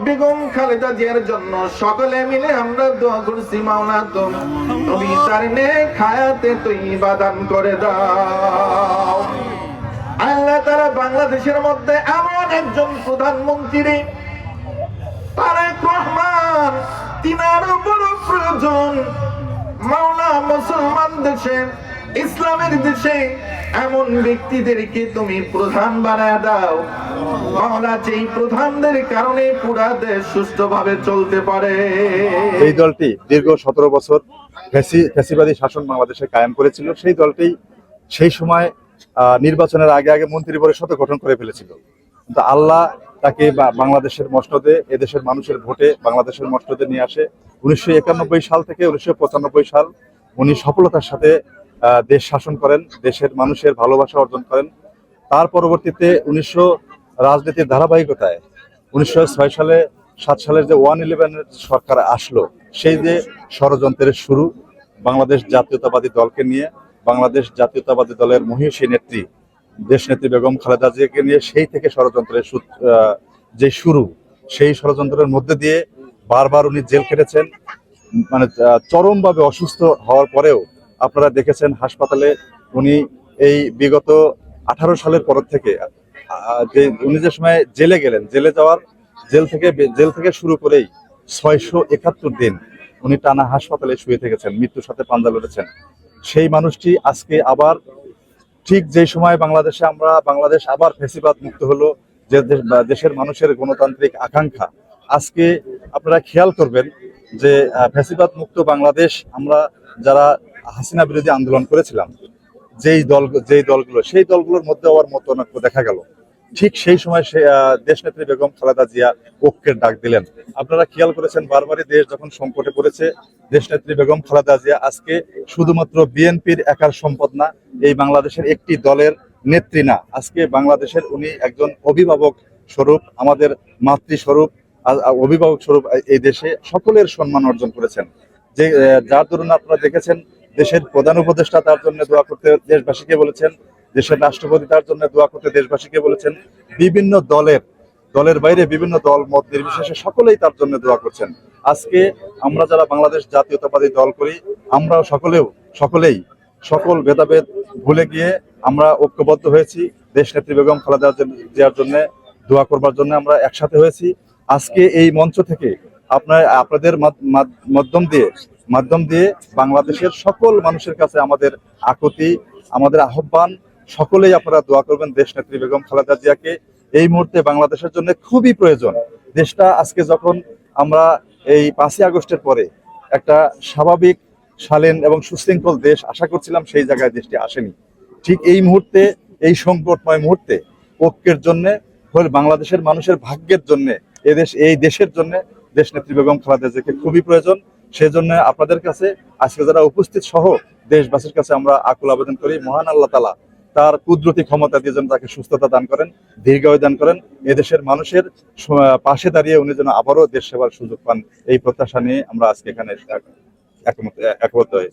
বেগম খালেদা জিয়ার জন্য সকলে মিলে আমরা দোয়া করছি, মাওলা তুমি তার নেক হায়াতে তৈয়বা দান করে দাও। আল্লাহ তাআলা বাংলাদেশের মধ্যে এমন একজন প্রধানমন্ত্রী তারেক রহমান, তিনার উপর প্রয়োজন। মাওলা মুসলমান দেশে, ইসলামের দেশে এমন ব্যক্তিদেরকে তুমি প্রধান বানায় দাও মাওলা, যেই প্রধানদের কারণে পুরা দেশ সুষ্ঠুভাবে চলতে পারে। এই দলটি দীর্ঘ 17 বছর ফ্যাসিবাদী শাসন বাংলাদেশে কায়েম করেছিল। সেই দলটি সেই সময় নির্বাচনের আগে আগে মন্ত্রী পরিষদ গঠন করে ফেলেছিল, কিন্তু আল্লাহ তাকে বাংলাদেশের মসনদে, এদেশের মানুষের ভোটে বাংলাদেশের মসনদে নিয়ে আসে। 1991 সাল থেকে 1995 সাল উনি সফলতার সাথে দেশ শাসন করেন, দেশের মানুষের ভালোবাসা অর্জন করেন। তার পরবর্তীতে রাজনীতির ধারাবাহিকতায় 1906 সালে 7 সালের যে 111 সরকার আসলো, সেই যে ষড়যন্ত্রের শুরু, বাংলাদেশ জাতীয়তাবাদী দলকে নিয়ে, বাংলাদেশ জাতীয়তাবাদী দলের মহিষী নেত্রী দেশনেত্রী বেগম খালেদা জিয়াকে নিয়ে সেই থেকে ষড়যন্ত্রের যে শুরু, সেই ষড়যন্ত্রের মধ্যে দিয়ে বারবার উনি জেল খেটেছেন। মানে চরমভাবে অসুস্থ হওয়ার পরেও আপনারা দেখেছেন হাসপাতালে উনি এই বিগত 18 সালের পর থেকে যে উনি যে সময় জেলে গেলেন, জেল থেকে শুরু করেই 671 দিন উনি টানা হাসপাতালে শুয়ে থেকেছেন, মৃত্যুর সাথে পাঞ্জা লড়েছেন। সেই মানুষটি আজকে আবার ঠিক যে সময় বাংলাদেশ আবার ফ্যাসিবাদ মুক্ত হলো, যে দেশের মানুষের গণতান্ত্রিক আকাঙ্ক্ষা, আজকে আপনারা খেয়াল করবেন যে ফ্যাসিবাদ মুক্ত বাংলাদেশ আমরা যারা হাসিনা বিরোধী আন্দোলন করেছিলাম, যেই দলগুলো সেই দলগুলোর মধ্যে আবার মতনৈক্য দেখা গেল। ঠিক সেই সময় দেশনেত্রী বেগম খালেদা জিয়া ঐক্যের ডাক দিলেন। আপনারা খেয়াল করেছেন বারবারই দেশ যখন সংকটে পড়েছে, দেশনেত্রী বেগম খালেদা জিয়া আজকে শুধুমাত্র বিএনপির একার সম্পদ না, এই বাংলাদেশের একটি দলের নেত্রী না, আজকে বাংলাদেশের উনি একজন অভিভাবক স্বরূপ, আমাদের মাতৃস্বরূপ, অভিভাবক স্বরূপ এই দেশে সকলের সম্মান অর্জন করেছেন। যে যার দরুন আপনারা দেখেছেন দেশের প্রধান উপদেষ্টা তার জন্য দোয়া করতে দেশবাসীকে বলেছেন, দেশের রাষ্ট্রপতি তার জন্য দোয়া করতে দেশবাসীকে বলেছেন, বিভিন্ন দলের বাইরে বিভিন্ন দল মত নির্বিশেষে সকলেই তার জন্য দোয়া করছেন। আজকে আমরা যারা বাংলাদেশ জাতীয়তাবাদী দল করি, আমরাও সকলেই সকল ভেদাভেদ ভুলে গিয়ে আমরা ঐক্যবদ্ধ হয়েছি, দেশনেত্রী বেগম খালেদা জিয়ার জন্য দোয়া করবার জন্য আমরা একসাথে হয়েছি। আজকে এই মঞ্চ থেকে আপনাদের মাধ্যম দিয়ে বাংলাদেশের সকল মানুষের কাছে আমাদের আকুতি, আমাদের আহ্বান, সকলেই আপনারা দোয়া করবেন দেশনেত্রী বেগম খালেদা জিয়াকে। এই মুহূর্তে বাংলাদেশের জন্য খুবই প্রয়োজন। দেশটা আজকে যখন আমরা এই 5ই আগস্টের পরে একটা স্বাভাবিক, শালীন এবং সুশৃঙ্খল দেশ আশা করছিলাম, সেই জায়গায় দেশটি আসেনি। ঠিক এই মুহূর্তে, এই সংকটময় মুহূর্তে ঐক্যের জন্য, বাংলাদেশের মানুষের ভাগ্যের জন্য, এই দেশের জন্য দেশনেত্রী বেগম খালেদা জিয়াকে খুবই প্রয়োজন। সেজন্য আপনাদের কাছে আজকে যারা উপস্থিত সহ দেশবাসীর কাছে আমরা আকুল আবেদন করি, মহান আল্লাহ তাআলা তার কুদরতি ক্ষমতা দিয়ে যেন তাকে সুস্থতা দান করেন, দীর্ঘায়ু দান করেন, এদেশের মানুষের পাশে দাঁড়িয়ে উনি যেন আবারও দেশ সেবার সুযোগ পান। এই প্রত্যাশা নিয়ে আমরা আজকে এখানে একমত হয়েছি।